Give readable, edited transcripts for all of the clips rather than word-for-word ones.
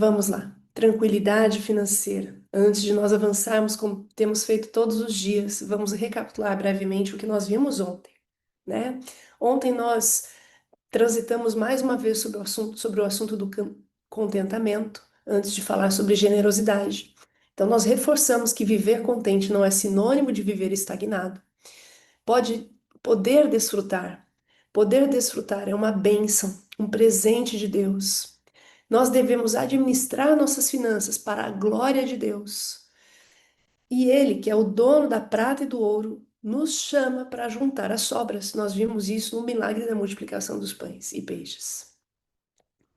Vamos lá. Tranquilidade financeira. Antes de nós avançarmos, como temos feito todos os dias, vamos recapitular brevemente o que nós vimos ontem, né? Ontem nós transitamos mais uma vez sobre o assunto do contentamento, antes de falar sobre generosidade. Então, nós reforçamos que viver contente não é sinônimo de viver estagnado. Pode poder desfrutar. Poder desfrutar é uma bênção, um presente de Deus. Nós devemos administrar nossas finanças para a glória de Deus. E Ele, que é o dono da prata e do ouro, nos chama para juntar as sobras. Nós vimos isso no milagre da multiplicação dos pães e peixes.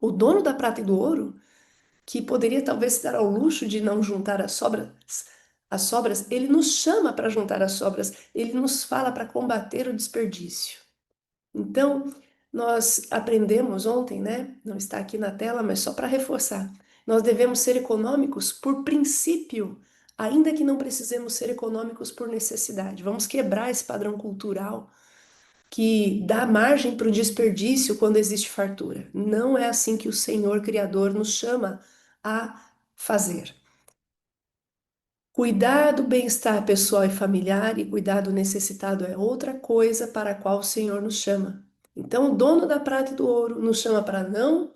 O dono da prata e do ouro, que poderia talvez se dar ao luxo de não juntar as sobras, ele nos chama para juntar as sobras, ele nos fala para combater o desperdício. Então, nós aprendemos ontem, né? Não está aqui na tela, mas só para reforçar. Nós devemos ser econômicos por princípio, ainda que não precisemos ser econômicos por necessidade. Vamos quebrar esse padrão cultural que dá margem para o desperdício quando existe fartura. Não é assim que o Senhor Criador nos chama a fazer. Cuidar do bem-estar pessoal e familiar e cuidar do necessitado é outra coisa para a qual o Senhor nos chama. Então, o dono da prata e do ouro nos chama para não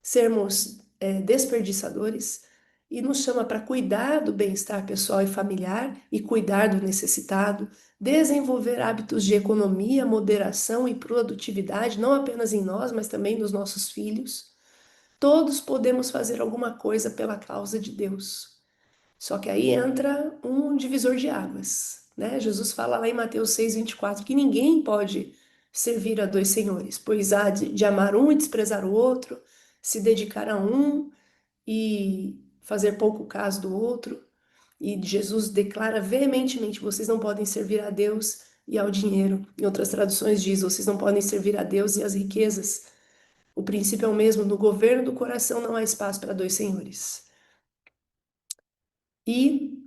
sermos desperdiçadores e nos chama para cuidar do bem-estar pessoal e familiar e cuidar do necessitado, desenvolver hábitos de economia, moderação e produtividade, não apenas em nós, mas também nos nossos filhos. Todos podemos fazer alguma coisa pela causa de Deus. Só que aí entra um divisor de águas, né? Jesus fala lá em Mateus 6:24 que ninguém pode servir a dois senhores, pois há de amar um e desprezar o outro, se dedicar a um e fazer pouco caso do outro. E Jesus declara veementemente: vocês não podem servir a Deus e ao dinheiro. Em outras traduções diz: vocês não podem servir a Deus e às riquezas. O princípio é o mesmo: no governo do coração não há espaço para dois senhores. E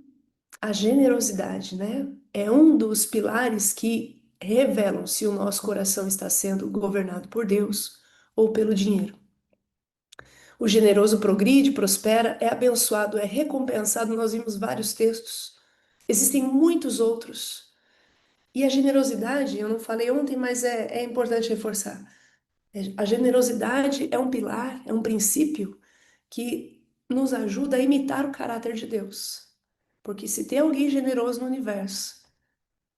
a generosidade, né? É um dos pilares que revelam se o nosso coração está sendo governado por Deus ou pelo dinheiro. O generoso progride, prospera, é abençoado, é recompensado. Nós vimos vários textos. Existem muitos outros. E a generosidade, eu não falei ontem, mas é importante reforçar. A generosidade é um pilar, é um princípio que nos ajuda a imitar o caráter de Deus. Porque se tem alguém generoso no universo,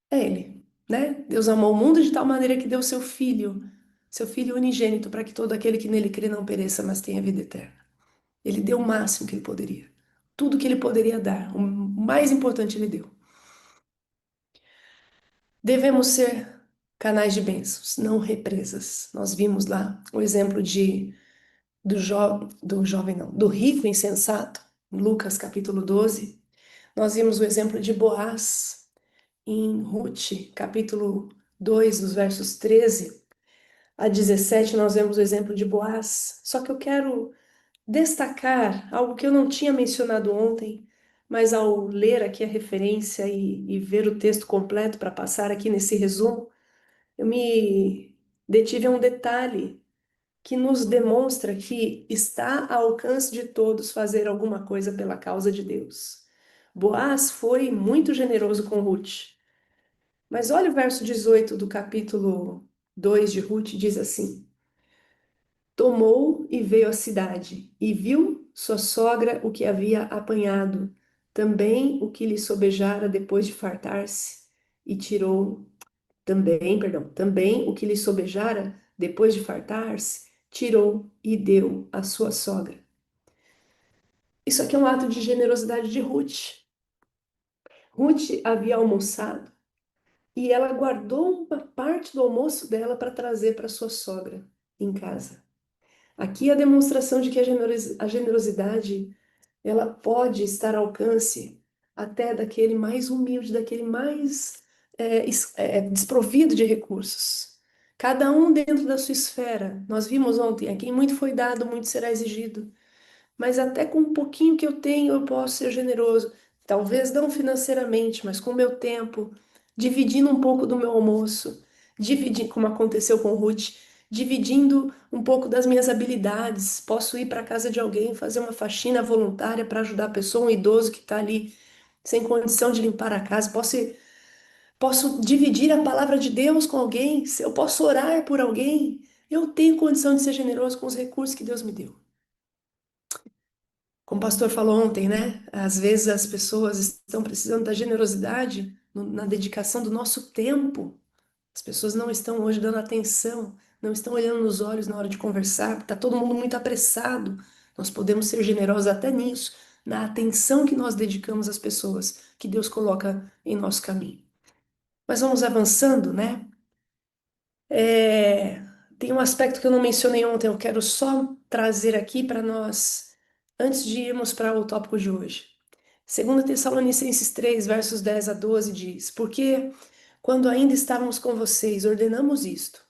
é Ele, né? Deus amou o mundo de tal maneira que deu seu filho unigênito, para que todo aquele que nele crê não pereça, mas tenha vida eterna. Ele deu o máximo que ele poderia. Tudo que ele poderia dar, o mais importante ele deu. Devemos ser canais de bênçãos, não represas. Nós vimos lá o exemplo do jovem, não, do rico insensato, em Lucas capítulo 12. Nós vimos o exemplo de Boaz em Ruth, capítulo 2, dos versos 13 a 17, nós vemos o exemplo de Boaz. Só que eu quero destacar algo que eu não tinha mencionado ontem, mas ao ler aqui a referência e ver o texto completo para passar aqui nesse resumo, eu me detive a um detalhe que nos demonstra que está ao alcance de todos fazer alguma coisa pela causa de Deus. Boaz foi muito generoso com Ruth. Mas olha o verso 18 do capítulo 2 de Ruth, diz assim: tomou e veio à cidade, e viu sua sogra o que havia apanhado, também o que lhe sobejara depois de fartar-se, e tirou, também o que lhe sobejara depois de fartar-se, tirou e deu à sua sogra. Isso aqui é um ato de generosidade de Ruth. Ruth havia almoçado e ela guardou uma parte do almoço dela para trazer para sua sogra em casa. Aqui é a demonstração de que a generosidade ela pode estar ao alcance até daquele mais humilde, daquele mais desprovido de recursos. Cada um dentro da sua esfera. Nós vimos ontem, a quem muito foi dado, muito será exigido. Mas até com um pouquinho que eu tenho, eu posso ser generoso. Talvez não financeiramente, mas com o meu tempo, dividindo um pouco do meu almoço, dividir, como aconteceu com Ruth, dividindo um pouco das minhas habilidades. Posso ir para a casa de alguém, fazer uma faxina voluntária para ajudar a pessoa, um idoso que está ali sem condição de limpar a casa. Posso dividir a palavra de Deus com alguém. Eu posso orar por alguém. Eu tenho condição de ser generoso com os recursos que Deus me deu. Como o pastor falou ontem, né? Às vezes as pessoas estão precisando da generosidade na dedicação do nosso tempo. As pessoas não estão hoje dando atenção, não estão olhando nos olhos na hora de conversar, está todo mundo muito apressado. Nós podemos ser generosos até nisso, na atenção que nós dedicamos às pessoas que Deus coloca em nosso caminho. Mas vamos avançando, né? É, tem um aspecto que eu não mencionei ontem, eu quero só trazer aqui para nós, antes de irmos para o tópico de hoje. 2 Tessalonicenses 3, versos 10 a 12 diz: Porque quando ainda estávamos com vocês, ordenamos isto.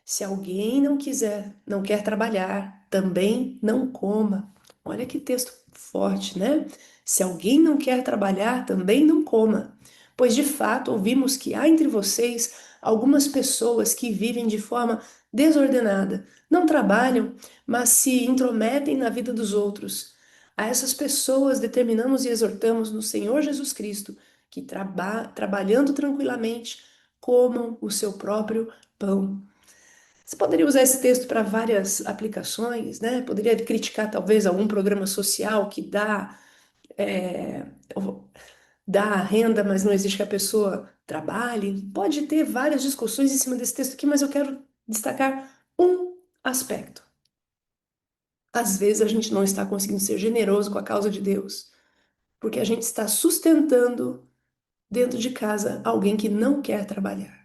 Se alguém não quer trabalhar, também não coma. Olha que texto forte, né? Se alguém não quer trabalhar, também não coma. Pois de fato ouvimos que há entre vocês algumas pessoas que vivem de forma desordenada, não trabalham, mas se intrometem na vida dos outros. A essas pessoas determinamos e exortamos no Senhor Jesus Cristo que trabalhando tranquilamente comam o seu próprio pão. Você poderia usar esse texto para várias aplicações, né? Poderia criticar talvez algum programa social que é, dá renda, mas não exige que a pessoa trabalhe. Pode ter várias discussões em cima desse texto aqui, mas eu quero destacar um aspecto. Às vezes a gente não está conseguindo ser generoso com a causa de Deus, porque a gente está sustentando dentro de casa alguém que não quer trabalhar.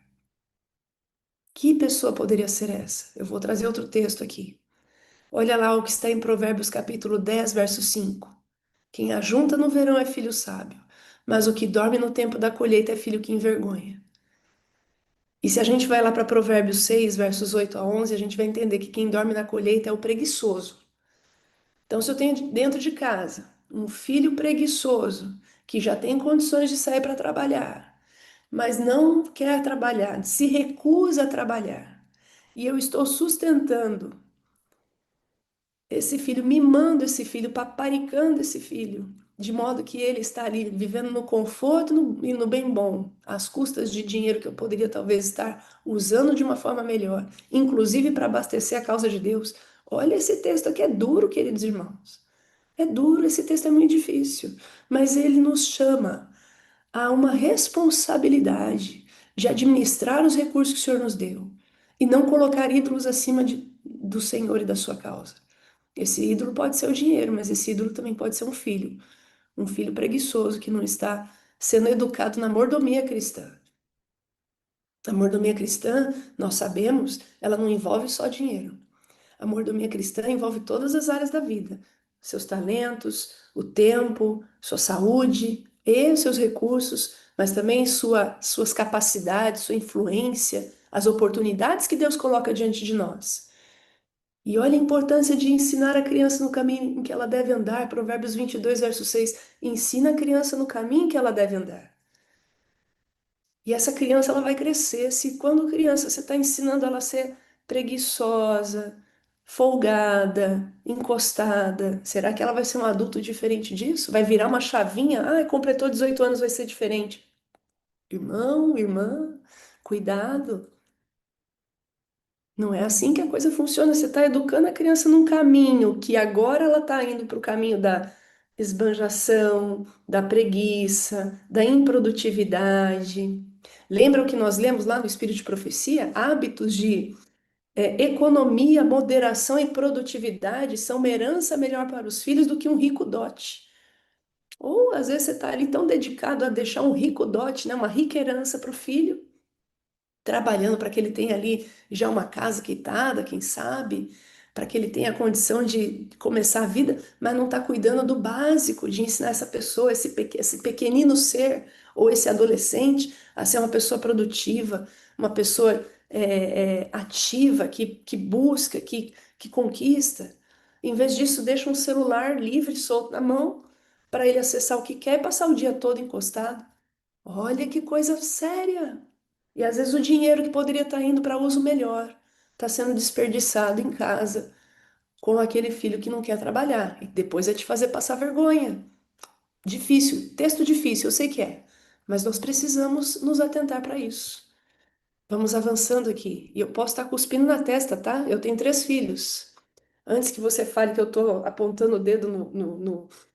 Que pessoa poderia ser essa? Eu vou trazer outro texto aqui. Olha lá o que está em Provérbios capítulo 10, verso 5. Quem ajunta no verão é filho sábio, mas o que dorme no tempo da colheita é filho que envergonha. E se a gente vai lá para Provérbios 6, versos 8 a 11, a gente vai entender que quem dorme na colheita é o preguiçoso. Então, se eu tenho dentro de casa um filho preguiçoso, que já tem condições de sair para trabalhar, mas não quer trabalhar, se recusa a trabalhar, e eu estou sustentando esse filho, mimando esse filho, paparicando esse filho, de modo que ele está ali vivendo no conforto e no bem bom, às custas de dinheiro que eu poderia talvez estar usando de uma forma melhor, inclusive para abastecer a causa de Deus. Olha, esse texto aqui é duro, queridos irmãos. É duro, esse texto é muito difícil, mas ele nos chama a uma responsabilidade de administrar os recursos que o Senhor nos deu e não colocar ídolos acima do Senhor e da sua causa. Esse ídolo pode ser o dinheiro, mas esse ídolo também pode ser um filho preguiçoso que não está sendo educado na mordomia cristã. A mordomia cristã, nós sabemos, ela não envolve só dinheiro. A mordomia cristã envolve todas as áreas da vida, seus talentos, o tempo, sua saúde e os seus recursos, mas também suas capacidades, sua influência, as oportunidades que Deus coloca diante de nós. E olha a importância de ensinar a criança no caminho em que ela deve andar. Provérbios 22, verso 6. Ensina a criança no caminho que ela deve andar. E essa criança ela vai crescer. Se quando criança você está ensinando ela a ser preguiçosa, folgada, encostada, será que ela vai ser um adulto diferente disso? Vai virar uma chavinha? Ah, completou 18 anos, vai ser diferente. Irmão, irmã, cuidado. Não é assim que a coisa funciona. Você está educando a criança num caminho que agora ela está indo para o caminho da esbanjação, da preguiça, da improdutividade. Lembra o que nós lemos lá no Espírito de Profecia? Hábitos de economia, moderação e produtividade são uma herança melhor para os filhos do que um rico dote. Ou às vezes você está ali tão dedicado a deixar um rico dote, né, uma rica herança para o filho trabalhando para que ele tenha ali já uma casa quitada, quem sabe, para que ele tenha a condição de começar a vida, mas não está cuidando do básico, de ensinar essa pessoa, esse pequenino ser, ou esse adolescente, a ser uma pessoa produtiva, uma pessoa ativa, que busca, que conquista. Em vez disso, deixa um celular livre, solto na mão, para ele acessar o que quer e passar o dia todo encostado. Olha que coisa séria. E às vezes o dinheiro que poderia estar indo para uso melhor está sendo desperdiçado em casa com aquele filho que não quer trabalhar e depois é te fazer passar vergonha. Difícil, texto difícil, eu sei que é, mas nós precisamos nos atentar para isso. Vamos avançando aqui. E eu posso estar cuspindo na testa, tá? Eu tenho 3 filhos. Antes que você fale que eu estou apontando o dedo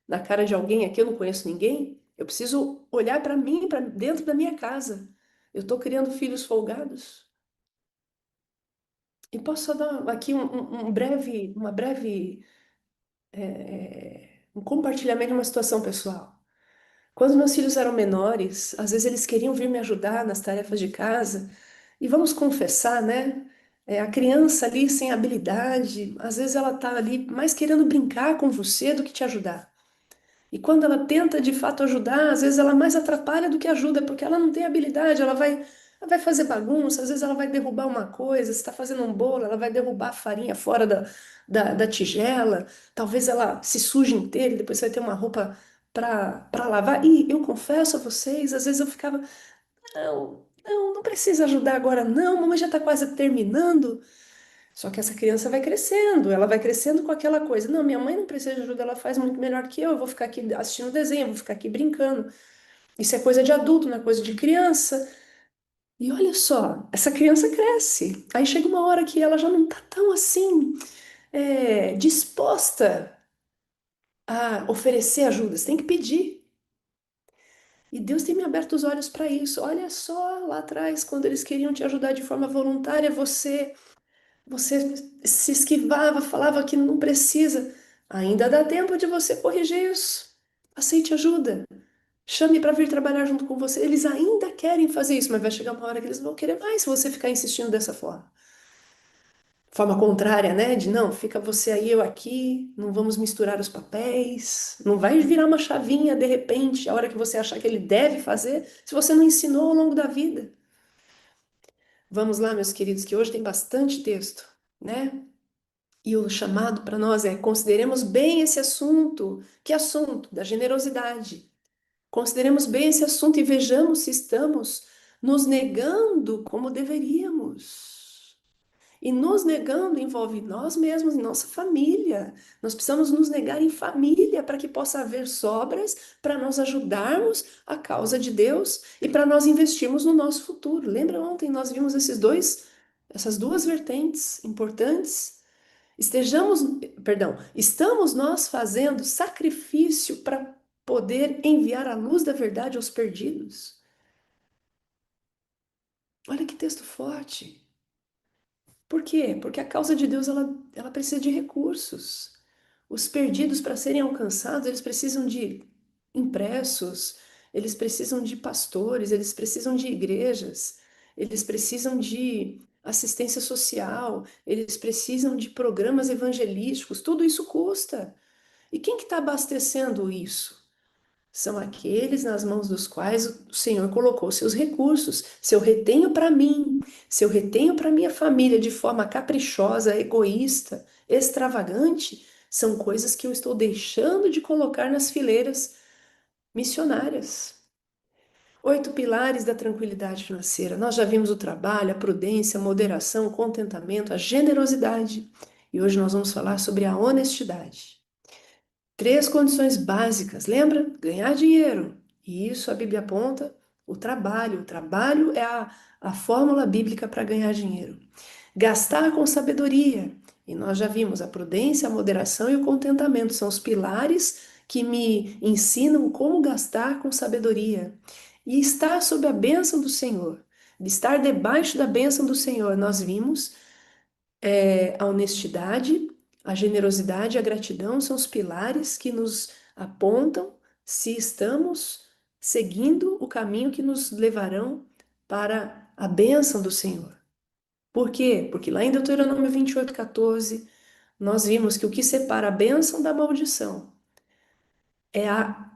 na cara de alguém aqui, eu não conheço ninguém, eu preciso olhar para mim, para dentro da minha casa. Eu estou criando filhos folgados. E posso só dar aqui um compartilhamento de uma situação pessoal. Quando meus filhos eram menores, às vezes eles queriam vir me ajudar nas tarefas de casa. E vamos confessar, né? A criança ali sem habilidade, às vezes ela tá ali mais querendo brincar com você do que te ajudar. E quando ela tenta de fato ajudar, às vezes ela mais atrapalha do que ajuda, porque ela não tem habilidade, ela vai fazer bagunça, às vezes ela vai derrubar uma coisa, se está fazendo um bolo, ela vai derrubar a farinha fora da tigela, talvez ela se suje inteira e depois vai ter uma roupa para lavar. E eu confesso a vocês, às vezes eu ficava, não precisa ajudar agora não, mamãe já está quase terminando. Só que essa criança vai crescendo, ela vai crescendo com aquela coisa. Não, minha mãe não precisa de ajuda, ela faz muito melhor que eu vou ficar aqui assistindo desenho, vou ficar aqui brincando. Isso é coisa de adulto, não é coisa de criança. E olha só, essa criança cresce. Aí chega uma hora que ela já não está tão assim, disposta a oferecer ajuda, você tem que pedir. E Deus tem me aberto os olhos para isso. Olha só lá atrás, quando eles queriam te ajudar de forma voluntária, você se esquivava, falava que não precisa. Ainda dá tempo de você corrigir isso. Aceite ajuda. Chame para vir trabalhar junto com você. Eles ainda querem fazer isso, mas vai chegar uma hora que eles não vão querer mais se você ficar insistindo dessa forma. Forma contrária, né? De não, fica você aí, eu aqui, não vamos misturar os papéis. Não vai virar uma chavinha de repente, a hora que você achar que ele deve fazer, se você não ensinou ao longo da vida. Vamos lá, meus queridos, que hoje tem bastante texto, né? E o chamado para nós é: consideremos bem esse assunto. Que assunto? Da generosidade. Consideremos bem esse assunto e vejamos se estamos nos negando como deveríamos. E nos negando envolve nós mesmos e nossa família. Nós precisamos nos negar em família para que possa haver sobras para nós ajudarmos a causa de Deus e para nós investirmos no nosso futuro. Lembra ontem nós vimos essas duas vertentes importantes? Estejamos, perdão, estamos nós fazendo sacrifício para poder enviar a luz da verdade aos perdidos? Olha que texto forte. Por quê? Porque a causa de Deus ela precisa de recursos. Os perdidos, para serem alcançados, eles precisam de impressos, eles precisam de pastores, eles precisam de igrejas, eles precisam de assistência social, eles precisam de programas evangelísticos, tudo isso custa. E quem que está abastecendo isso? São aqueles nas mãos dos quais o Senhor colocou seus recursos. Se eu retenho para mim, se eu retenho para minha família de forma caprichosa, egoísta, extravagante, são coisas que eu estou deixando de colocar nas fileiras missionárias. 8 pilares da tranquilidade financeira. Nós já vimos o trabalho, a prudência, a moderação, o contentamento, a generosidade. E hoje nós vamos falar sobre a honestidade. 3 condições básicas, lembra? Ganhar dinheiro. E isso a Bíblia aponta o trabalho. O trabalho é a fórmula bíblica para ganhar dinheiro. Gastar com sabedoria. E nós já vimos a prudência, a moderação e o contentamento. São os pilares que me ensinam como gastar com sabedoria. E estar sob a bênção do Senhor. De estar debaixo da bênção do Senhor. Nós vimos a honestidade, a generosidade e a gratidão são os pilares que nos apontam se estamos seguindo o caminho que nos levarão para a bênção do Senhor. Por quê? Porque lá em Deuteronômio 28:14, nós vimos que o que separa a bênção da maldição é a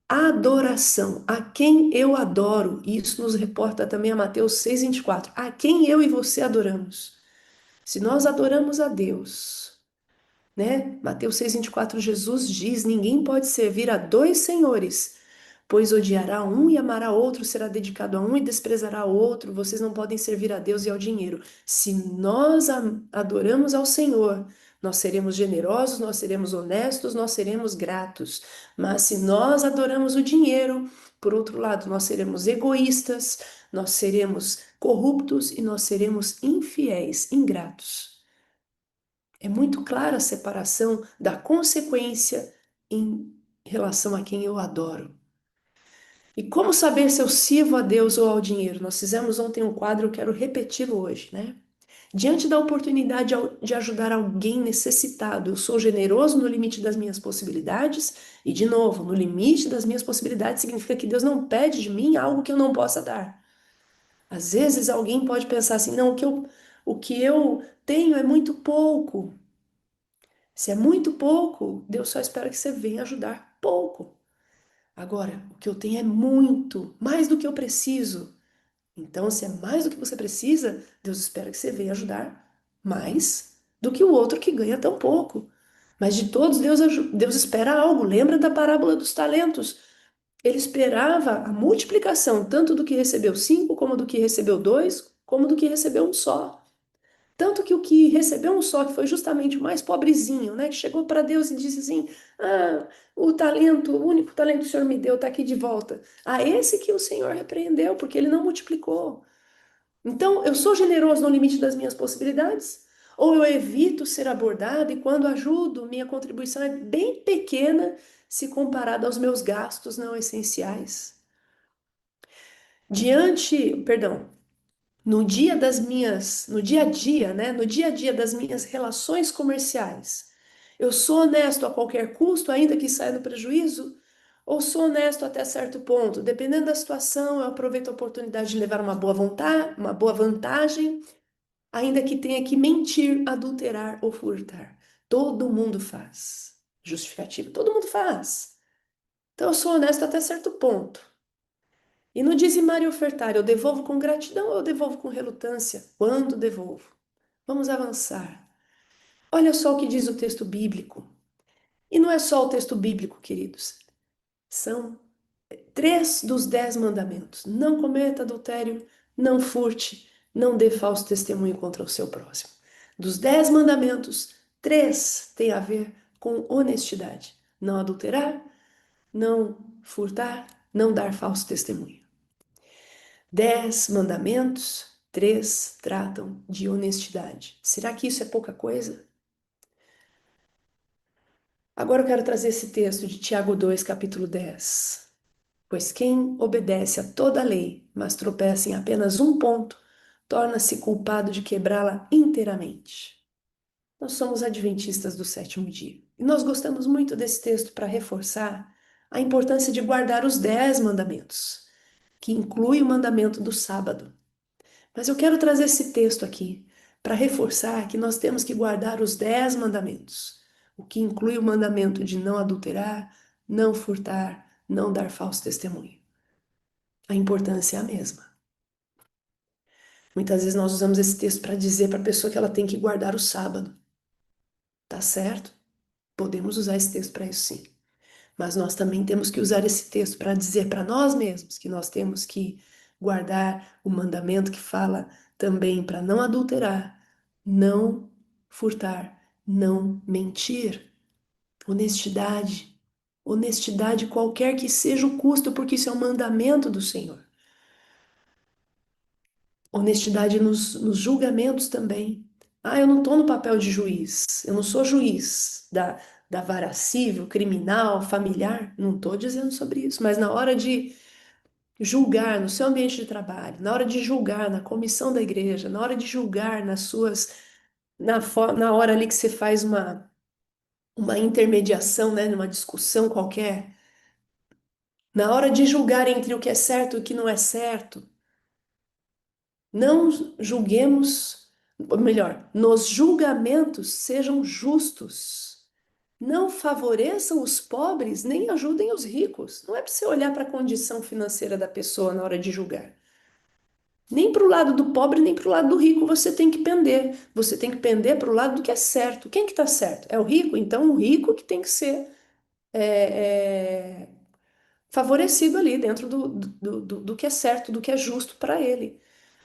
adoração, a quem eu adoro. E isso nos reporta também a Mateus 6:24, a quem eu e você adoramos. Se nós adoramos a Deus, né? Mateus 6:24, Jesus diz: ninguém pode servir a dois senhores, Pois odiará um e amará outro, será dedicado a um e desprezará outro. Vocês não podem servir a Deus e ao dinheiro. Se nós adoramos ao Senhor, nós seremos generosos, nós seremos honestos, nós seremos gratos. Mas se nós adoramos o dinheiro, por outro lado, nós seremos egoístas, nós seremos corruptos e nós seremos infiéis, ingratos. É muito clara a separação da consequência em relação a quem eu adoro. E como saber se eu sirvo a Deus ou ao dinheiro? Nós fizemos ontem um quadro, eu quero repeti-lo hoje, né? Diante da oportunidade de ajudar alguém necessitado, eu sou generoso no limite das minhas possibilidades, e de novo, no limite das minhas possibilidades significa que Deus não pede de mim algo que eu não possa dar. Às vezes alguém pode pensar assim, não, o que eu tenho é muito pouco. Se é muito pouco, Deus só espera que você venha ajudar pouco. Agora, o que eu tenho é muito, mais do que eu preciso. Então, se é mais do que você precisa, Deus espera que você venha ajudar mais do que o outro que ganha tão pouco. Mas de todos, Deus espera algo. Lembra da parábola dos talentos? Ele esperava a multiplicação, tanto do que recebeu cinco, como do que recebeu dois, como do que recebeu um só. Tanto que o que recebeu um só, que foi justamente o mais pobrezinho, né? Que chegou para Deus e disse assim: Ah, o talento, o único talento que o Senhor me deu está aqui de volta. A esse que o Senhor repreendeu, porque ele não multiplicou. Então, eu sou generoso no limite das minhas possibilidades? Ou eu evito ser abordado e quando ajudo, minha contribuição é bem pequena se comparada aos meus gastos não essenciais? Perdão, no dia a dia, né? No dia a dia das minhas relações comerciais, eu sou honesto a qualquer custo, ainda que saia no prejuízo? Ou sou honesto até certo ponto? Dependendo da situação, eu aproveito a oportunidade de levar uma boa vantagem, ainda que tenha que mentir, adulterar ou furtar. Todo mundo faz. Justificativa, todo mundo faz. Então, eu sou honesto até certo ponto. E no dizimar e ofertar, eu devolvo com gratidão ou eu devolvo com relutância? Quando devolvo? Vamos avançar. Olha só o que diz o texto bíblico. E não é só o texto bíblico, queridos. São três dos 10 mandamentos. Não cometa adultério, não furte, não dê falso testemunho contra o seu próximo. Dos 10 mandamentos, três têm a ver com honestidade. Não adulterar, não furtar, não dar falso testemunho. 10 mandamentos, três tratam de honestidade. Será que isso é pouca coisa? Agora eu quero trazer esse texto de Tiago 2, capítulo 10. Pois quem obedece a toda a lei, mas tropeça em apenas um ponto, torna-se culpado de quebrá-la inteiramente. Nós somos adventistas do sétimo dia. E nós gostamos muito desse texto para reforçar a importância de guardar os 10 mandamentos, que inclui o mandamento do sábado. Mas eu quero trazer esse texto aqui para reforçar que nós temos que guardar os 10 mandamentos, o que inclui o mandamento de não adulterar, não furtar, não dar falso testemunho. A importância é a mesma. Muitas vezes nós usamos esse texto para dizer para a pessoa que ela tem que guardar o sábado. Tá certo? Podemos usar esse texto para isso sim. Mas nós também temos que usar esse texto para dizer para nós mesmos que nós temos que guardar o mandamento que fala também para não adulterar, não furtar, não mentir. Honestidade. Honestidade, qualquer que seja o custo, porque isso é um mandamento do Senhor. Honestidade nos julgamentos também. Ah, eu não estou no papel de juiz, eu não sou juiz da vara civil, criminal, familiar, não estou dizendo sobre isso, mas na hora de julgar no seu ambiente de trabalho, na hora de julgar na comissão da igreja, na hora de julgar na hora ali que você faz uma intermediação, né, numa discussão qualquer, na hora de julgar entre o que é certo e o que não é certo, não julguemos, ou melhor, nos julgamentos sejam justos. Não favoreçam os pobres, nem ajudem os ricos. Não é para você olhar para a condição financeira da pessoa na hora de julgar. Nem para o lado do pobre, nem para o lado do rico você tem que pender. Você tem que pender para o lado do que é certo. Quem que está certo? É o rico? Então o rico que tem que ser é, é, favorecido ali dentro do que é certo, do que é justo para ele.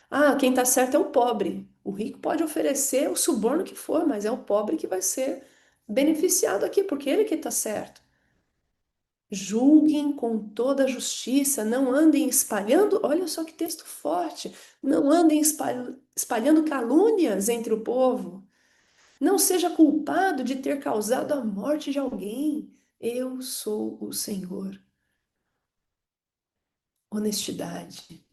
Ah, quem está certo é o pobre. O rico pode oferecer o suborno que for, mas é o pobre que vai ser beneficiado aqui, porque ele que está certo. Julguem com toda a justiça, não andem espalhando, olha só que texto forte, não andem espalhando calúnias entre o povo. Não seja culpado de ter causado a morte de alguém. Eu sou o Senhor. Honestidade.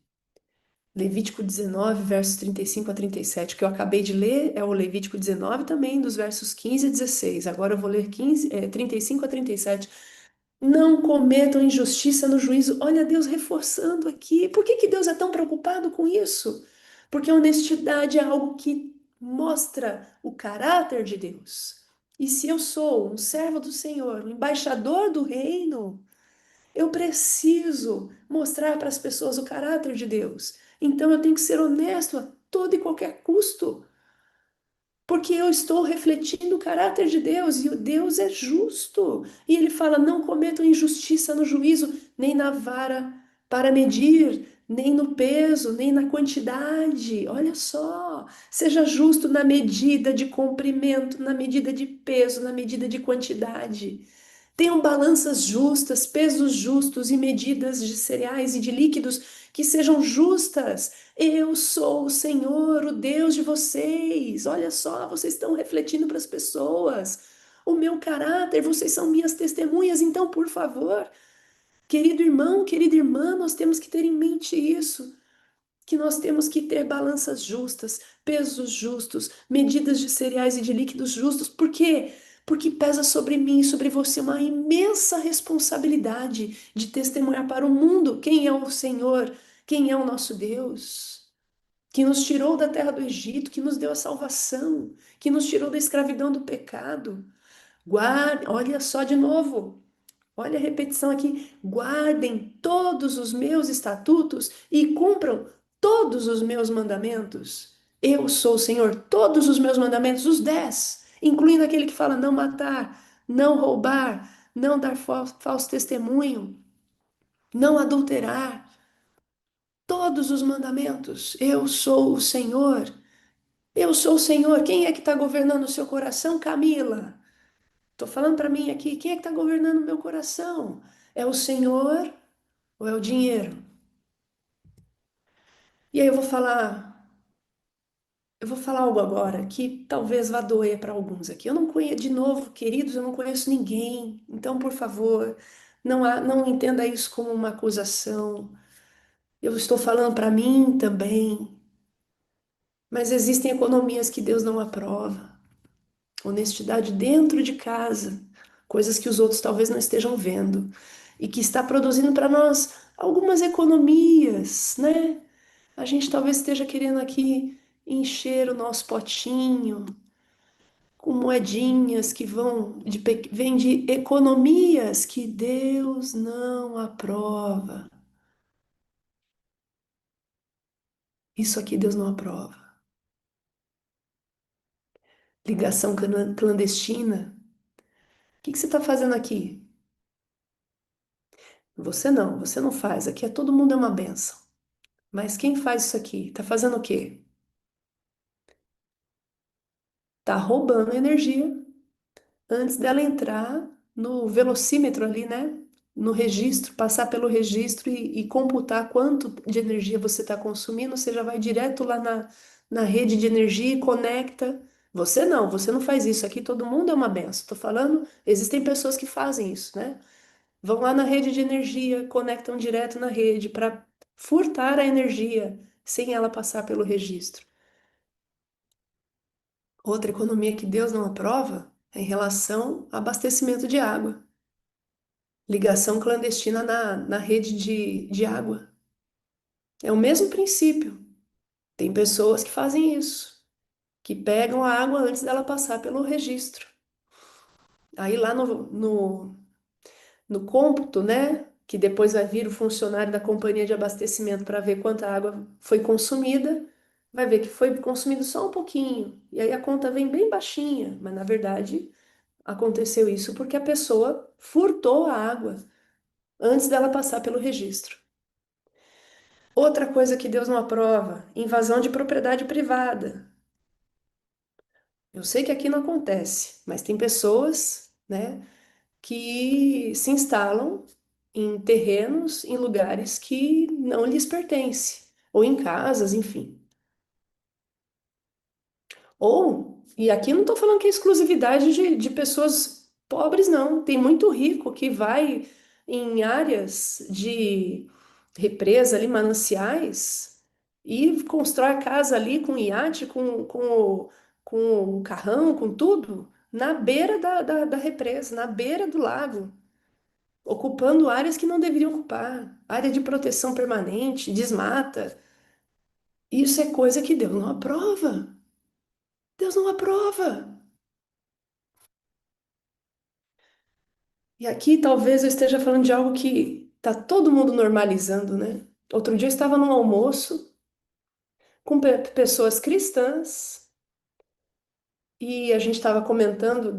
Levítico 19, versos 35 a 37. O que eu acabei de ler é o Levítico 19 também, dos versos 15 a 16. Agora eu vou ler 35 a 37. Não cometam injustiça no juízo. Olha Deus reforçando aqui. Por que que Deus é tão preocupado com isso? Porque a honestidade é algo que mostra o caráter de Deus. E se eu sou um servo do Senhor, um embaixador do reino, eu preciso mostrar para as pessoas o caráter de Deus. Então eu tenho que ser honesto a todo e qualquer custo. Porque eu estou refletindo o caráter de Deus e o Deus é justo. E ele fala: não cometam injustiça no juízo, nem na vara para medir, nem no peso, nem na quantidade. Olha só, seja justo na medida de comprimento, na medida de peso, na medida de quantidade. Tenham balanças justas, pesos justos e medidas de cereais e de líquidos que sejam justas. Eu sou o Senhor, o Deus de vocês. Olha só, vocês estão refletindo para as pessoas o meu caráter, vocês são minhas testemunhas. Então, por favor, querido irmão, querida irmã, nós temos que ter em mente isso que nós temos que ter balanças justas, pesos justos, medidas de cereais e de líquidos justos. Por quê? Porque pesa sobre mim e sobre você uma imensa responsabilidade de testemunhar para o mundo quem é o Senhor, quem é o nosso Deus, que nos tirou da terra do Egito, que nos deu a salvação, que nos tirou da escravidão do pecado. Guarde, olha só de novo. Olha a repetição aqui. Guardem todos os meus estatutos e cumpram todos os meus mandamentos. Eu sou o Senhor, todos os meus mandamentos, os 10, incluindo aquele que fala não matar, não roubar, não dar falso testemunho, não adulterar. Todos os mandamentos. Eu sou o Senhor. Eu sou o Senhor. Quem é que está governando o seu coração, Camila? Estou falando para mim aqui. Quem é que está governando o meu coração? É o Senhor ou é o dinheiro? E aí eu vou falar algo agora que talvez vá doer para alguns aqui. Eu não conheço, de novo, queridos, eu não conheço ninguém. Então, por favor, não entenda isso como uma acusação. Eu estou falando para mim também, mas existem economias que Deus não aprova. Honestidade dentro de casa, coisas que os outros talvez não estejam vendo e que está produzindo para nós algumas economias, né? A gente talvez esteja querendo aqui encher o nosso potinho com moedinhas que vêm de economias que Deus não aprova. Isso aqui Deus não aprova. Ligação clandestina. O que que você está fazendo aqui? Você não faz. Aqui é todo mundo é uma bênção. Mas quem faz isso aqui? Está fazendo o quê? Está roubando energia antes dela entrar no velocímetro ali, né? No registro, passar pelo registro e computar quanto de energia você está consumindo, você já vai direto lá na rede de energia e conecta. Você não faz isso aqui, todo mundo é uma benção. Estou falando, existem pessoas que fazem isso, né? Vão lá na rede de energia, conectam direto na rede para furtar a energia sem ela passar pelo registro. Outra economia que Deus não aprova é em relação a abastecimento de água. Ligação clandestina na rede de água. É o mesmo princípio. Tem pessoas que fazem isso, que pegam a água antes dela passar pelo registro. Aí lá no cômputo, né? Que depois vai vir o funcionário da companhia de abastecimento para ver quanta água foi consumida, vai ver que foi consumido só um pouquinho. E aí a conta vem bem baixinha, mas na verdade aconteceu isso porque a pessoa furtou a água. antes dela passar pelo registro. Outra coisa que Deus não aprova, invasão de propriedade privada. Eu sei que aqui não acontece, mas tem pessoas, né, que se instalam em terrenos, em lugares que não lhes pertencem, ou em casas, enfim. Ou, e aqui não estou falando que é exclusividade de pessoas pobres, não. Tem muito rico que vai em áreas de represa ali, mananciais, e constrói a casa ali com iate, com o carrão, com tudo, na beira da represa, na beira do lago, ocupando áreas que não deveriam ocupar, área de proteção permanente, desmata. Isso é coisa que Deus não aprova. Deus não aprova. E aqui talvez eu esteja falando de algo que está todo mundo normalizando, né? Outro dia eu estava num almoço com pessoas cristãs e a gente estava comentando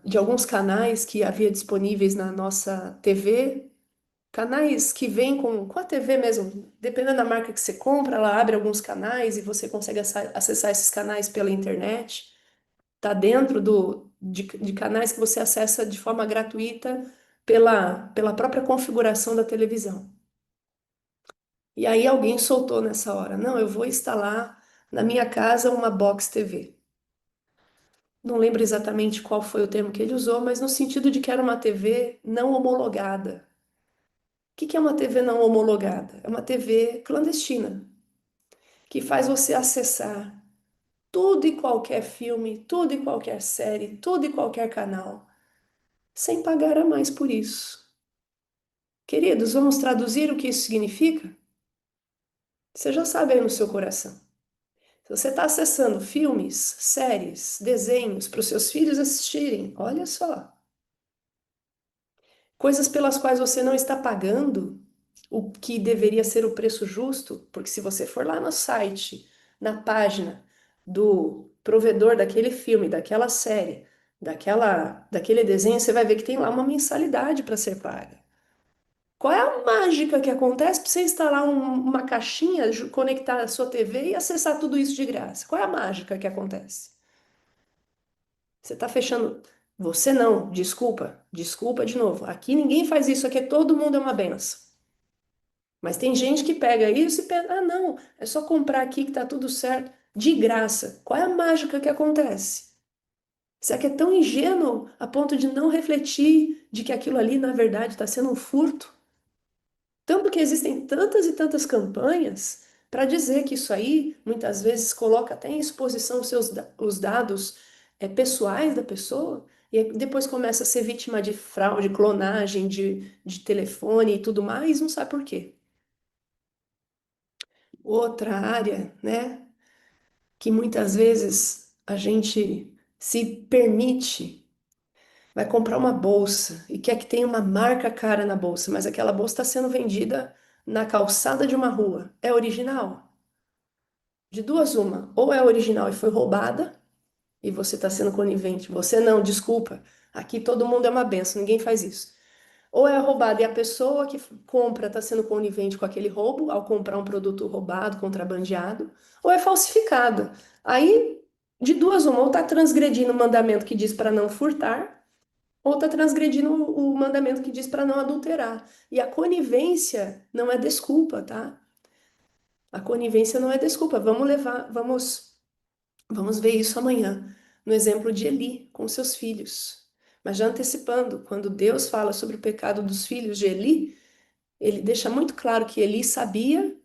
de alguns canais que havia disponíveis na nossa TV, canais que vêm com a TV mesmo, dependendo da marca que você compra, ela abre alguns canais e você consegue acessar esses canais pela internet. Está dentro de canais que você acessa de forma gratuita pela própria configuração da televisão. E aí alguém soltou nessa hora, não, eu vou instalar na minha casa uma box TV. Não lembro exatamente qual foi o termo que ele usou, mas no sentido de que era uma TV não homologada. O que que é uma TV não homologada? É uma TV clandestina, que faz você acessar tudo e qualquer filme, tudo e qualquer série, tudo e qualquer canal, sem pagar a mais por isso. Queridos, vamos traduzir o que isso significa? Você já sabe aí no seu coração. Se você está acessando filmes, séries, desenhos para os seus filhos assistirem, olha só, coisas pelas quais você não está pagando o que deveria ser o preço justo, porque se você for lá no site, na página do provedor daquele filme, daquela série, daquele desenho, você vai ver que tem lá uma mensalidade para ser paga. Qual é a mágica que acontece para você instalar uma caixinha, conectar a sua TV e acessar tudo isso de graça? Qual é a mágica que acontece? Você está fechando. Você não, desculpa, desculpa de novo. Aqui ninguém faz isso, aqui todo mundo é uma benção. Mas tem gente que pega isso e pensa, ah, não, é só comprar aqui que tá tudo certo, de graça. Qual é a mágica que acontece? Será que é tão ingênuo a ponto de não refletir de que aquilo ali, na verdade, está sendo um furto? Tanto que existem tantas e tantas campanhas para dizer que isso aí, muitas vezes, coloca até em exposição os dados pessoais da pessoa, e aí depois começa a ser vítima de fraude, clonagem de telefone e tudo mais, não sabe por quê. Outra área, né, que muitas vezes a gente se permite, vai comprar uma bolsa e quer que tenha uma marca cara na bolsa, mas aquela bolsa está sendo vendida na calçada de uma rua. É original? De duas, uma. Ou é original e foi roubada, e você está sendo conivente. Você não, desculpa. Aqui todo mundo é uma benção, ninguém faz isso. Ou é roubada e a pessoa que compra está sendo conivente com aquele roubo ao comprar um produto roubado, contrabandeado, ou é falsificada. Aí, de duas, uma, ou está transgredindo o mandamento que diz para não furtar, ou está transgredindo o mandamento que diz para não adulterar. E a conivência não é desculpa, tá? A conivência não é desculpa. Vamos ver isso amanhã, no exemplo de Eli com seus filhos. Mas já antecipando, quando Deus fala sobre o pecado dos filhos de Eli, ele deixa muito claro que Eli sabia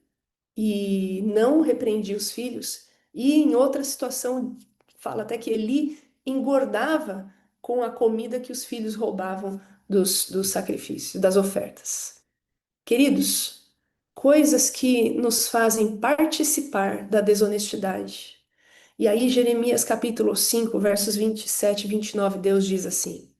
e não repreendia os filhos. E em outra situação, fala até que Eli engordava com a comida que os filhos roubavam dos sacrifícios, das ofertas. Queridos, coisas que nos fazem participar da desonestidade. E aí, Jeremias capítulo 5 versos 27 e 29, Deus diz assim: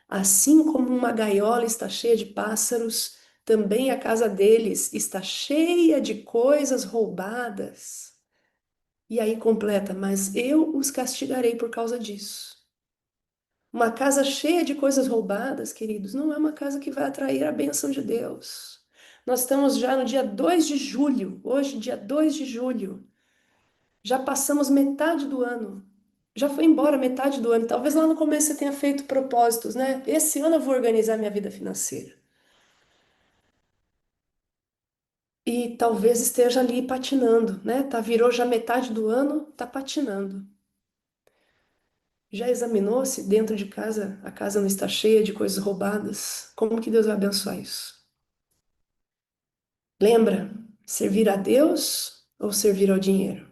Assim como uma gaiola está cheia de pássaros, também a casa deles está cheia de coisas roubadas. E aí completa, mas eu os castigarei por causa disso. Uma casa cheia de coisas roubadas, queridos, não é uma casa que vai atrair a bênção de Deus. Nós estamos já no dia 2 de julho, hoje, dia 2 de julho. Já passamos metade do ano. Já foi embora metade do ano. Talvez lá no começo você tenha feito propósitos, né? Esse ano eu vou organizar minha vida financeira. E talvez esteja ali patinando, né? Tá, virou já metade do ano, tá patinando. Já examinou se dentro de casa a casa não está cheia de coisas roubadas? Como que Deus vai abençoar isso? Lembra, servir a Deus ou servir ao dinheiro?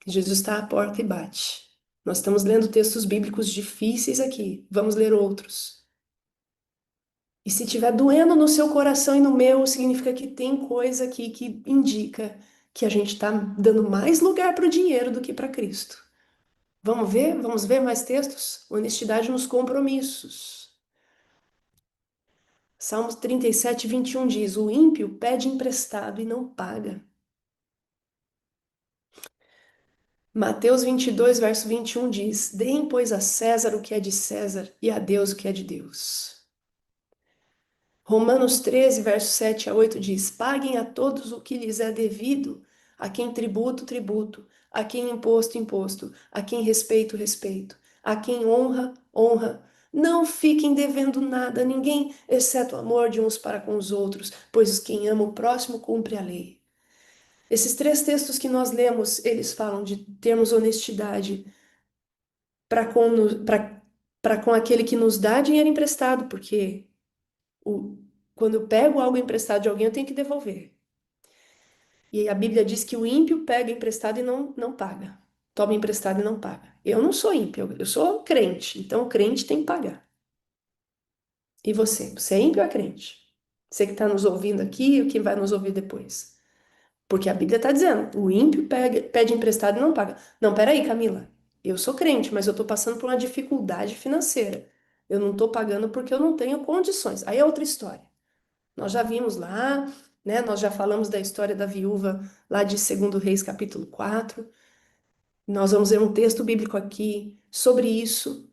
Jesus está à porta e bate. Nós estamos lendo textos bíblicos difíceis aqui. Vamos ler outros. E se estiver doendo no seu coração e no meu, significa que tem coisa aqui que indica que a gente está dando mais lugar para o dinheiro do que para Cristo. Vamos ver? Vamos ver mais textos? Honestidade nos compromissos. Salmos 37, 21 diz: O ímpio pede emprestado e não paga. Mateus 22, verso 21 diz: Deem, pois, a César o que é de César e a Deus o que é de Deus. Romanos 13, verso 7 a 8 diz: Paguem a todos o que lhes é devido, a quem tributo, tributo, a quem imposto, imposto, a quem respeito, respeito, a quem honra, honra. Não fiquem devendo nada a ninguém, exceto o amor de uns para com os outros, pois quem ama o próximo cumpre a lei. Esses três textos que nós lemos, eles falam de termos honestidade para com aquele que nos dá dinheiro emprestado, porque o, quando eu pego algo emprestado de alguém, eu tenho que devolver. E a Bíblia diz que o ímpio pega emprestado e não paga. Toma emprestado e não paga. Eu não sou ímpio, eu sou crente. Então o crente tem que pagar. E você? Você é ímpio ou é crente? Você que está nos ouvindo aqui e quem vai nos ouvir depois. Porque a Bíblia está dizendo, o ímpio pede emprestado e não paga. Não, peraí, Camila. Eu sou crente, mas eu estou passando por uma dificuldade financeira. Eu não estou pagando porque eu não tenho condições. Aí é outra história. Nós já vimos lá, né? Nós já falamos da história da viúva lá de 2 Reis, capítulo 4. Nós vamos ver um texto bíblico aqui sobre isso.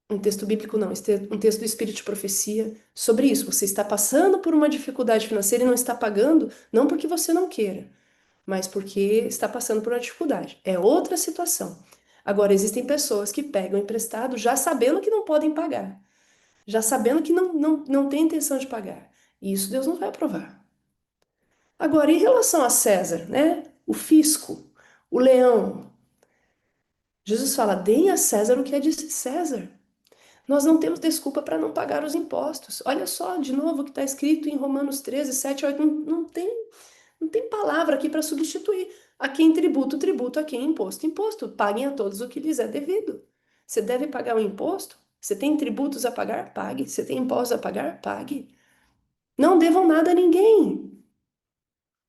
Um texto bíblico não, um texto do Espírito de Profecia sobre isso. Você está passando por uma dificuldade financeira e não está pagando, não porque você não queira, mas porque está passando por uma dificuldade. É outra situação. Agora, existem pessoas que pegam emprestado já sabendo que não podem pagar, já sabendo que não tem intenção de pagar. E isso Deus não vai aprovar. Agora, em relação a César, né? O fisco, o leão, Jesus fala: deem a César o que é de César. Nós não temos desculpa para não pagar os impostos. Olha só, de novo, o que está escrito em Romanos 13, 7, 8. Não tem palavra aqui para substituir. A quem tributo, tributo, a quem imposto, imposto. Paguem a todos o que lhes é devido. Você deve pagar o imposto? Você tem tributos a pagar? Pague. Você tem impostos a pagar? Pague. Não devam nada a ninguém.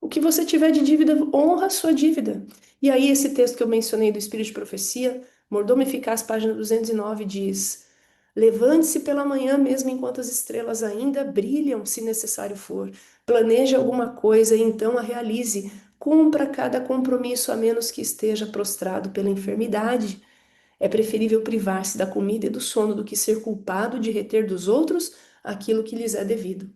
O que você tiver de dívida, honra a sua dívida. E aí, esse texto que eu mencionei do Espírito de Profecia, Mordomo Eficaz, página 209, diz: Levante-se pela manhã, mesmo enquanto as estrelas ainda brilham, se necessário for. Planeje alguma coisa e então a realize. Cumpra cada compromisso, a menos que esteja prostrado pela enfermidade. É preferível privar-se da comida e do sono do que ser culpado de reter dos outros aquilo que lhes é devido.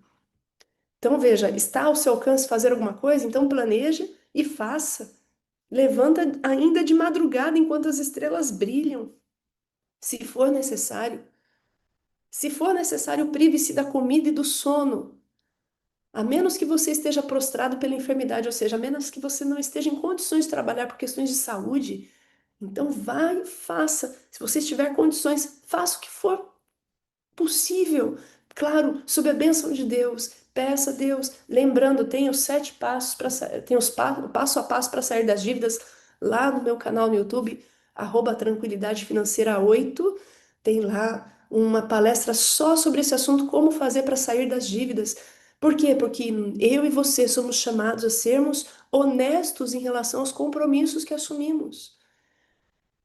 Então, veja, está ao seu alcance fazer alguma coisa? Então, planeje e faça. Levanta ainda de madrugada enquanto as estrelas brilham, se for necessário. Se for necessário, prive-se da comida e do sono, a menos que você esteja prostrado pela enfermidade, ou seja, a menos que você não esteja em condições de trabalhar por questões de saúde. Então, vai e faça. Se você tiver condições, faça o que for possível, claro, sob a bênção de Deus. Peça a Deus, lembrando, tem os 7 passos para tem o passo a passo para sair das dívidas lá no meu canal no YouTube, Tranquilidade Financeira 8. Tem lá uma palestra só sobre esse assunto, como fazer para sair das dívidas. Por quê? Porque eu e você somos chamados a sermos honestos em relação aos compromissos que assumimos.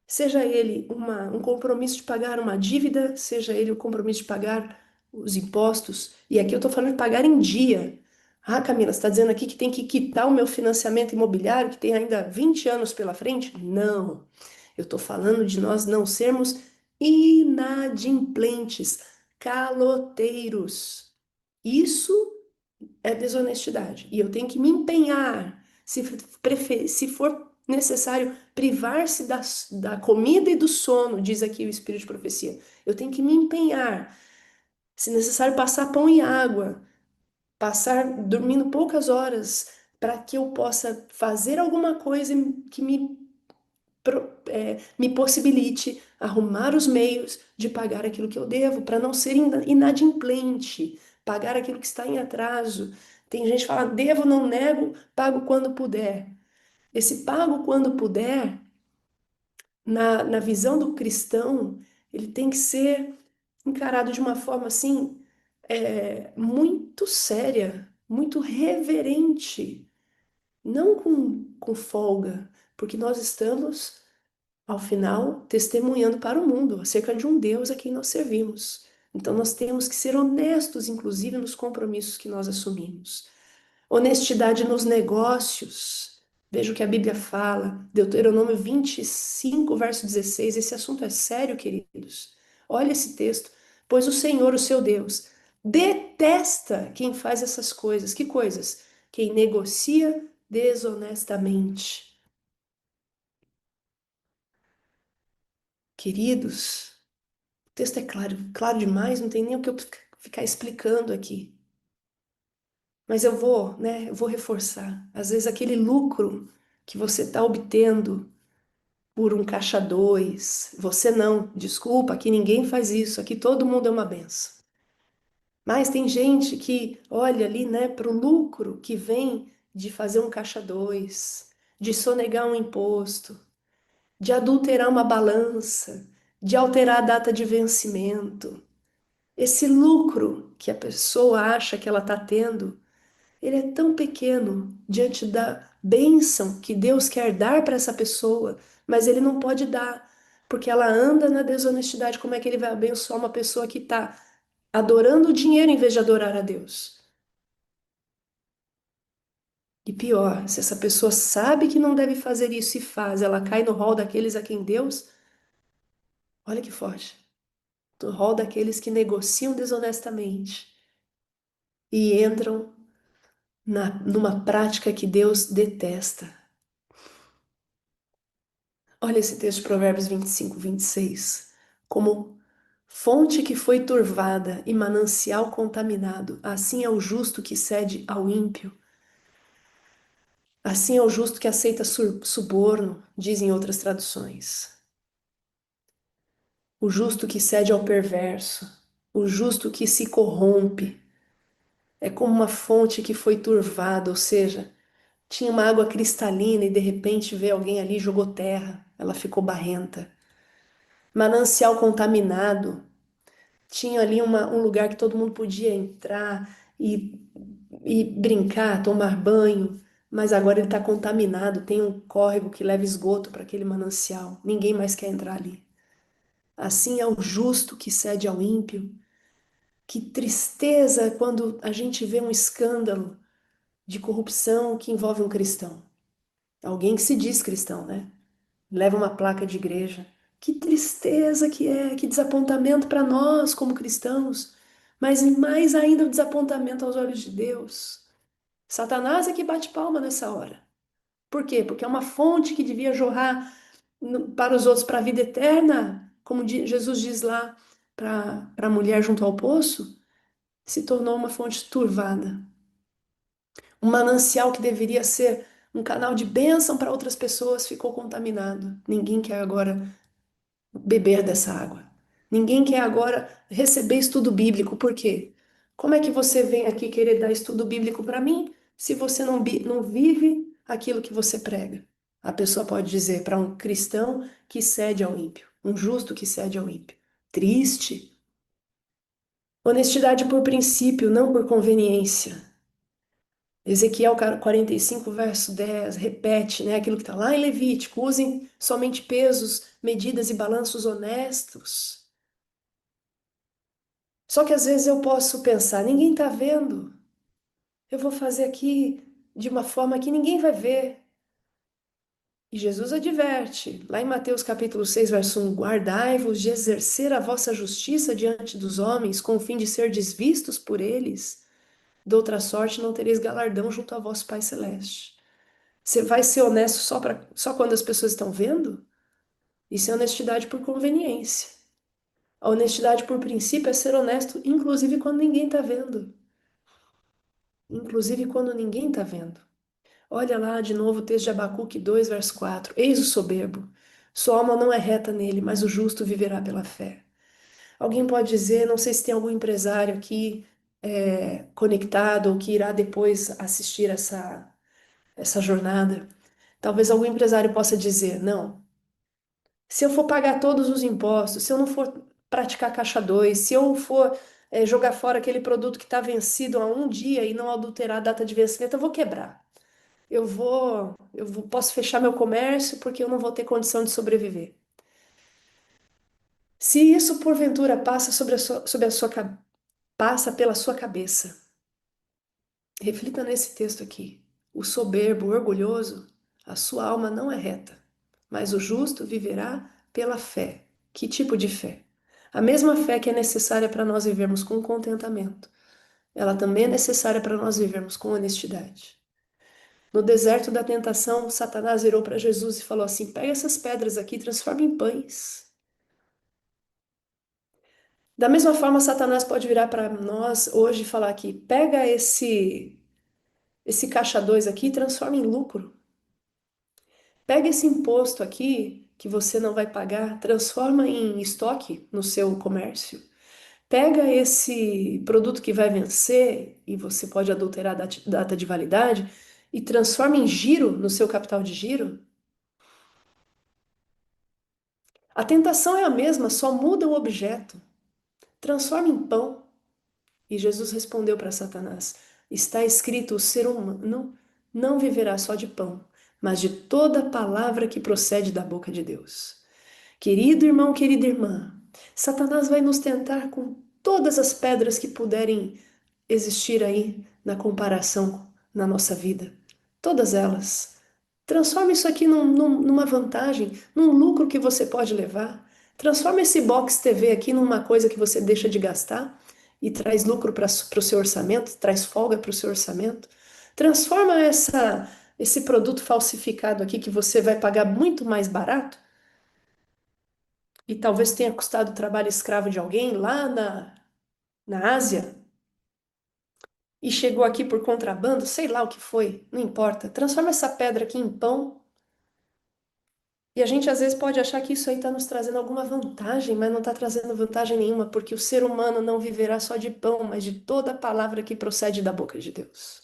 Seja ele um compromisso de pagar uma dívida, seja ele o compromisso de pagar os impostos. E aqui eu estou falando de pagar em dia. Ah, Camila, você está dizendo aqui que tem que quitar o meu financiamento imobiliário, que tem ainda 20 anos pela frente? Não. Eu estou falando de nós não sermos inadimplentes, caloteiros. Isso é desonestidade. E eu tenho que me empenhar, se for necessário privar-se da comida e do sono, diz aqui o Espírito de Profecia. Eu tenho que me empenhar. Se necessário, passar pão e água, passar dormindo poucas horas, para que eu possa fazer alguma coisa que me possibilite arrumar os meios de pagar aquilo que eu devo, para não ser inadimplente, pagar aquilo que está em atraso. Tem gente que fala, devo, não nego, pago quando puder. Esse pago quando puder, na visão do cristão, ele tem que ser encarado de uma forma assim, muito séria, muito reverente, não com folga, porque nós estamos ao final, testemunhando para o mundo acerca de um Deus a quem nós servimos. Então, nós temos que ser honestos, inclusive, nos compromissos que nós assumimos. Honestidade nos negócios. Veja o que a Bíblia fala, Deuteronômio 25, verso 16. Esse assunto é sério, queridos. Olha esse texto. Pois o Senhor, o seu Deus, detesta quem faz essas coisas. Que coisas? Quem negocia desonestamente. Queridos, o texto é claro, claro demais, não tem nem o que eu ficar explicando aqui. Mas eu vou, né, eu vou reforçar. Às vezes aquele lucro que você está obtendo por um caixa dois, você não, desculpa, aqui ninguém faz isso, aqui todo mundo é uma benção. Mas tem gente que olha ali, né, para o lucro que vem de fazer um caixa dois, de sonegar um imposto, de adulterar uma balança, de alterar a data de vencimento. Esse lucro que a pessoa acha que ela está tendo, ele é tão pequeno diante da bênção que Deus quer dar para essa pessoa, mas ele não pode dar, porque ela anda na desonestidade. Como é que ele vai abençoar uma pessoa que está adorando o dinheiro em vez de adorar a Deus? E pior, se essa pessoa sabe que não deve fazer isso e faz, ela cai no rol daqueles a quem Deus, olha que forte, no rol daqueles que negociam desonestamente e entram numa prática que Deus detesta. Olha esse texto de Provérbios 25, 26. Como fonte que foi turvada e manancial contaminado, assim é o justo que cede ao ímpio. Assim é o justo que aceita suborno, dizem outras traduções. O justo que cede ao perverso, o justo que se corrompe. É como uma fonte que foi turvada, ou seja, tinha uma água cristalina e de repente veio alguém ali e jogou terra, ela ficou barrenta. Manancial contaminado, tinha ali um lugar que todo mundo podia entrar e brincar, tomar banho, mas agora ele está contaminado, tem um córrego que leva esgoto para aquele manancial, ninguém mais quer entrar ali. Assim é o justo que cede ao ímpio. Que tristeza quando a gente vê um escândalo de corrupção que envolve um cristão. Alguém que se diz cristão, né? Leva uma placa de igreja. Que tristeza que é, que desapontamento para nós como cristãos, mas mais ainda o desapontamento aos olhos de Deus. Satanás é que bate palma nessa hora. Por quê? Porque é uma fonte que devia jorrar para os outros para a vida eterna, como Jesus diz lá para a mulher junto ao poço, se tornou uma fonte turvada. Um manancial que deveria ser um canal de bênção para outras pessoas ficou contaminado. Ninguém quer agora beber dessa água. Ninguém quer agora receber estudo bíblico. Por quê? Como é que você vem aqui querer dar estudo bíblico para mim se você não vive aquilo que você prega? A pessoa pode dizer para um cristão que cede ao ímpio, um justo que cede ao ímpio. Triste. Honestidade por princípio, não por conveniência. Ezequiel 45, verso 10, repete, né, aquilo que está lá em Levítico: usem somente pesos, medidas e balanços honestos. Só que às vezes eu posso pensar, ninguém está vendo. Eu vou fazer aqui de uma forma que ninguém vai ver. E Jesus adverte, lá em Mateus capítulo 6, verso 1, guardai-vos de exercer a vossa justiça diante dos homens, com o fim de serdes vistos por eles. De outra sorte, não tereis galardão junto a vosso Pai Celeste. Você vai ser honesto só quando as pessoas estão vendo? Isso é honestidade por conveniência. A honestidade por princípio é ser honesto, inclusive quando ninguém está vendo. Inclusive quando ninguém está vendo. Olha lá de novo o texto de Abacuque 2, verso 4. Eis o soberbo. Sua alma não é reta nele, mas o justo viverá pela fé. Alguém pode dizer, não sei se tem algum empresário aqui conectado ou que irá depois assistir essa jornada. Talvez algum empresário possa dizer, não, se eu for pagar todos os impostos, se eu não for praticar caixa 2, se eu for jogar fora aquele produto que está vencido há um dia e não adulterar a data de vencimento, eu vou quebrar. Posso fechar meu comércio porque eu não vou ter condição de sobreviver. Se isso porventura passa passa pela sua cabeça, reflita nesse texto aqui. O soberbo, o orgulhoso, a sua alma não é reta, mas o justo viverá pela fé. Que tipo de fé? A mesma fé que é necessária para nós vivermos com contentamento, ela também é necessária para nós vivermos com honestidade. No deserto da tentação, Satanás virou para Jesus e falou assim: pega essas pedras aqui e transforma em pães. Da mesma forma, Satanás pode virar para nós hoje e falar aqui: pega esse caixa 2 aqui e transforma em lucro. Pega esse imposto aqui que você não vai pagar, transforma em estoque no seu comércio. Pega esse produto que vai vencer e você pode adulterar a data de validade e transforma em giro no seu capital de giro. A tentação é a mesma, só muda o objeto. Transforma em pão. E Jesus respondeu para Satanás: está escrito: o ser humano não viverá só de pão, mas de toda palavra que procede da boca de Deus. Querido irmão, querida irmã, Satanás vai nos tentar com todas as pedras que puderem existir aí na comparação na nossa vida. Todas elas. Transforma isso aqui numa vantagem, num lucro que você pode levar. Transforma esse box TV aqui numa coisa que você deixa de gastar e traz lucro para o seu orçamento, traz folga para o seu orçamento. Transforma esse produto falsificado aqui que você vai pagar muito mais barato e talvez tenha custado o trabalho escravo de alguém lá na Ásia e chegou aqui por contrabando, sei lá o que foi, não importa. Transforma essa pedra aqui em pão. E a gente às vezes pode achar que isso aí está nos trazendo alguma vantagem, mas não está trazendo vantagem nenhuma, porque o ser humano não viverá só de pão, mas de toda a palavra que procede da boca de Deus.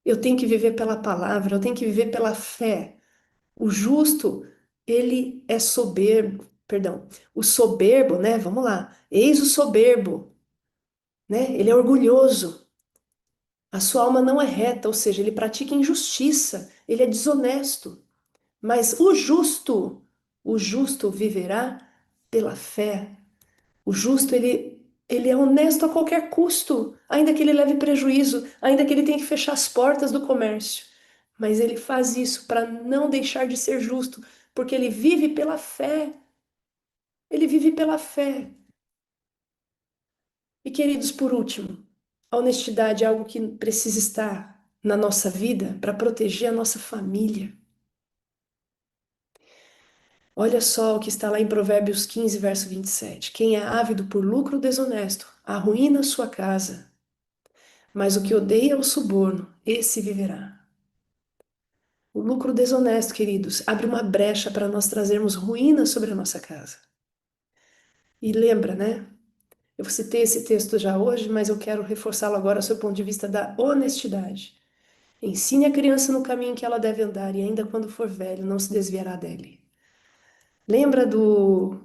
Eu tenho que viver pela palavra, eu tenho que viver pela fé. O justo, ele é soberbo, perdão, o soberbo, né? Vamos lá. Eis o soberbo, né? Ele é orgulhoso. A sua alma não é reta, ou seja, ele pratica injustiça, ele é desonesto. Mas o justo viverá pela fé. O justo, ele é honesto a qualquer custo, ainda que ele leve prejuízo, ainda que ele tenha que fechar as portas do comércio. Mas ele faz isso para não deixar de ser justo, porque ele vive pela fé. Ele vive pela fé. E queridos, por último, a honestidade é algo que precisa estar na nossa vida para proteger a nossa família. Olha só o que está lá em Provérbios 15, verso 27. Quem é ávido por lucro desonesto arruína sua casa, mas o que odeia o suborno, esse viverá. O lucro desonesto, queridos, abre uma brecha para nós trazermos ruína sobre a nossa casa. E lembra, né? Eu citei esse texto já hoje, mas eu quero reforçá-lo agora do ponto de vista da honestidade. Ensine a criança no caminho que ela deve andar, e ainda quando for velho, não se desviará dele. Lembra do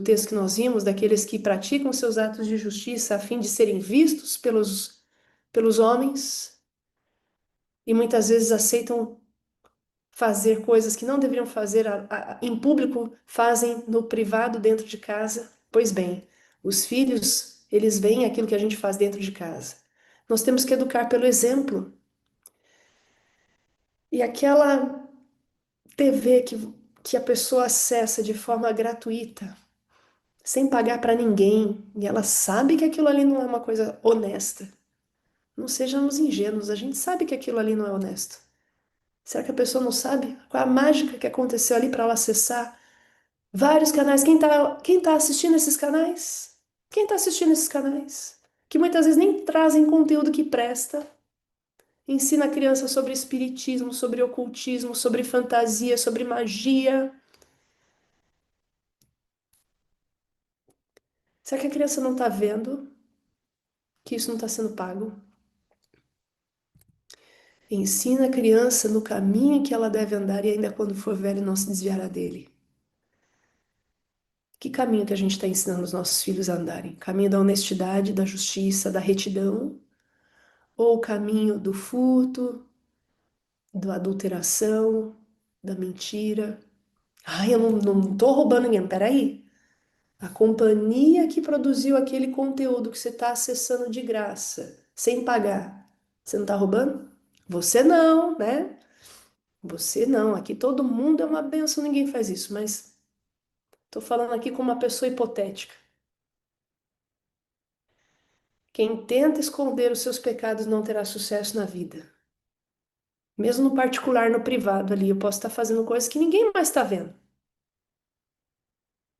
texto que nós vimos, daqueles que praticam seus atos de justiça a fim de serem vistos pelos homens e muitas vezes aceitam fazer coisas que não deveriam fazer em público, fazem no privado dentro de casa? Pois bem, os filhos, eles veem aquilo que a gente faz dentro de casa. Nós temos que educar pelo exemplo. E aquela TV que a pessoa acessa de forma gratuita, sem pagar para ninguém, e ela sabe que aquilo ali não é uma coisa honesta. Não sejamos ingênuos, a gente sabe que aquilo ali não é honesto. Será que a pessoa não sabe qual é a mágica que aconteceu ali para ela acessar vários canais? Quem tá assistindo esses canais? Quem tá assistindo esses canais? Que muitas vezes nem trazem conteúdo que presta. Ensina a criança sobre espiritismo, sobre ocultismo, sobre fantasia, sobre magia. Será que a criança não está vendo que isso não está sendo pago? Ensina a criança no caminho que ela deve andar e ainda quando for velha não se desviará dele. Que caminho que a gente está ensinando os nossos filhos a andarem? Caminho da honestidade, da justiça, da retidão? Ou o caminho do furto, da adulteração, da mentira? Ai, eu não tô roubando ninguém. Peraí. A companhia que produziu aquele conteúdo que você está acessando de graça, sem pagar, você não está roubando? Você não, né? Você não. Aqui todo mundo é uma benção, ninguém faz isso, mas estou falando aqui com uma pessoa hipotética. Quem tenta esconder os seus pecados não terá sucesso na vida. Mesmo no particular, no privado ali, eu posso estar fazendo coisas que ninguém mais está vendo.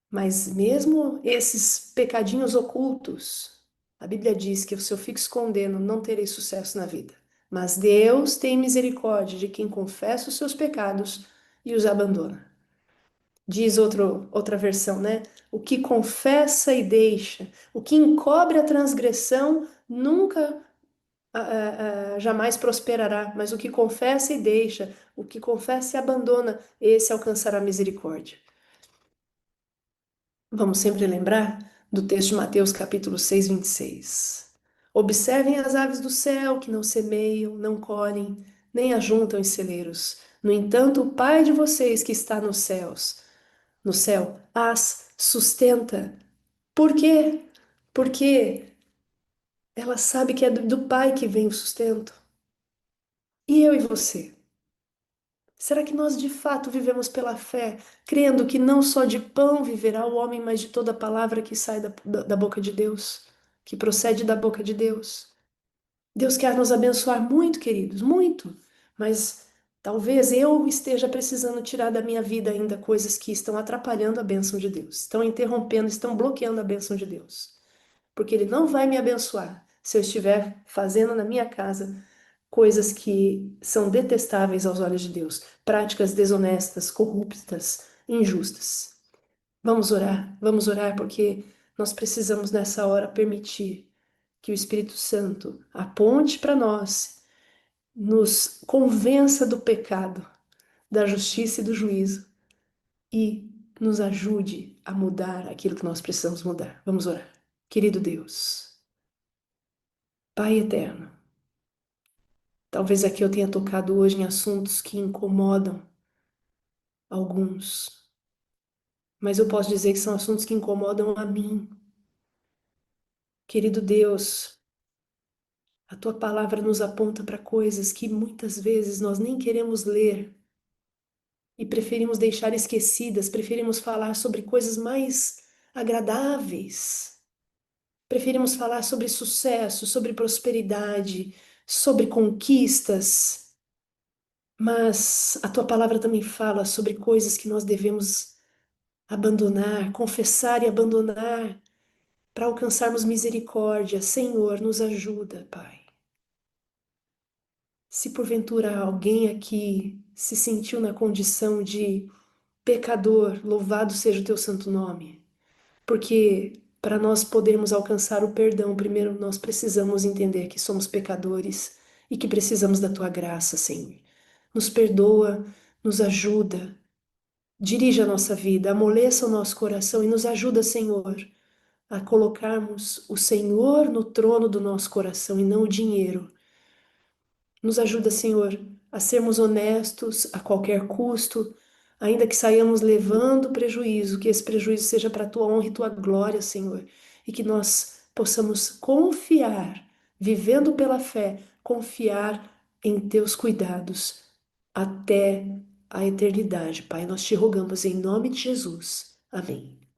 Mas mesmo esses pecadinhos ocultos, a Bíblia diz que se eu fico escondendo, não terei sucesso na vida. Mas Deus tem misericórdia de quem confessa os seus pecados e os abandona. Diz outra versão, né? O que confessa e deixa, o que encobre a transgressão, nunca, jamais prosperará. Mas o que confessa e deixa, o que confessa e abandona, esse alcançará misericórdia. Vamos sempre lembrar do texto de Mateus capítulo 6, 26. Observem as aves do céu que não semeiam, não colhem, nem ajuntam em celeiros. No entanto, o Pai de vocês que está nos céus, no céu, as sustenta. Por quê? Porque ela sabe que é do Pai que vem o sustento. E eu e você? Será que nós de fato vivemos pela fé, crendo que não só de pão viverá o homem, mas de toda palavra que sai da boca de Deus, que procede da boca de Deus? Deus quer nos abençoar muito, queridos, muito, mas talvez eu esteja precisando tirar da minha vida ainda coisas que estão atrapalhando a bênção de Deus, estão interrompendo, estão bloqueando a bênção de Deus, porque Ele não vai me abençoar se eu estiver fazendo na minha casa coisas que são detestáveis aos olhos de Deus, práticas desonestas, corruptas, injustas. Vamos orar porque nós precisamos nessa hora permitir que o Espírito Santo aponte para nós, nos convença do pecado, da justiça e do juízo e nos ajude a mudar aquilo que nós precisamos mudar. Vamos orar. Querido Deus, Pai eterno, talvez aqui eu tenha tocado hoje em assuntos que incomodam alguns, mas eu posso dizer que são assuntos que incomodam a mim. Querido Deus, a tua palavra nos aponta para coisas que muitas vezes nós nem queremos ler e preferimos deixar esquecidas, preferimos falar sobre coisas mais agradáveis, preferimos falar sobre sucesso, sobre prosperidade, sobre conquistas, mas a tua palavra também fala sobre coisas que nós devemos abandonar, confessar e abandonar para alcançarmos misericórdia. Senhor, nos ajuda, Pai. Se porventura alguém aqui se sentiu na condição de pecador, louvado seja o teu santo nome, porque para nós podermos alcançar o perdão, primeiro nós precisamos entender que somos pecadores e que precisamos da tua graça, Senhor. Nos perdoa, nos ajuda, dirige a nossa vida, amoleça o nosso coração e nos ajuda, Senhor, a colocarmos o Senhor no trono do nosso coração e não o dinheiro. Nos ajuda, Senhor, a sermos honestos a qualquer custo, ainda que saiamos levando prejuízo, que esse prejuízo seja para a tua honra e tua glória, Senhor, e que nós possamos confiar, vivendo pela fé, confiar em teus cuidados até à eternidade. Pai, nós te rogamos em nome de Jesus. Amém.